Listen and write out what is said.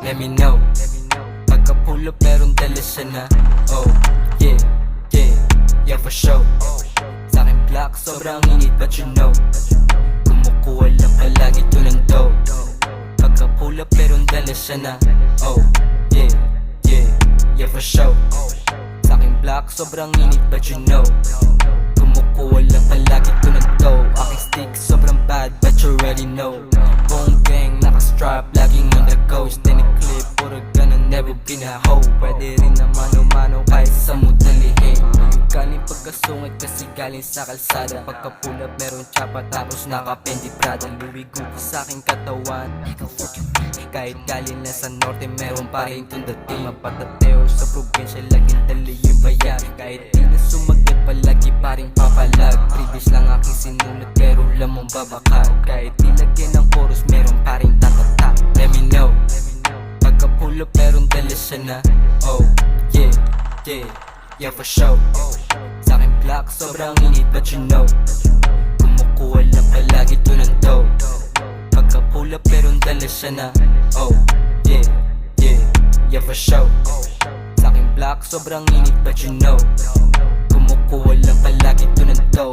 Let me know. Pagka-pull up merong dala siya na. Oh, yeah, yeah, yeah for sure. Sa'kin black, sobrang init but you know, kumukuha lang palagi to ng dough. Pagka-pull up merong dala siya na. Oh, yeah, yeah, yeah for sure. Sa'kin black, sobrang init but you know, kumukuha lang palagi to ng dough. Aking stick, sobrang bad but you already know. Boom gang, naka-strap, laging on the go. Steady clip, puro ganun, never been a hoe. Pwede rin na mano-mano kahit sa mudalihin. Yung galing pagkasungit kasi galing sa kalsada. Pagka-pull up merong tsapa tapos naka-Fendi Prada. Louis Gucci sa'king katawan, kahit galing na sa norte meron pa rin tundating. Mapatateo sa probinsya, laging dali yung bayan. Kahit di na sumagot palagi pa rin papalag. Previous lang aking sinulat pero lamang babakag. Kahit di lagyan ng chorus meron pa rin tatatak. Let me know. Pagka-pull up merong dala siya na. Oh, yeah, yeah, yeah for sure. Sa'kin black, sobrang init but you know, kumukuha lang palagi to ng dough. Pagka-pull up merong dala siya na. Oh, yeah, yeah, yeah for sure. Sa'kin black, sobrang init but you know, kumukuha lang palagi to ng dough.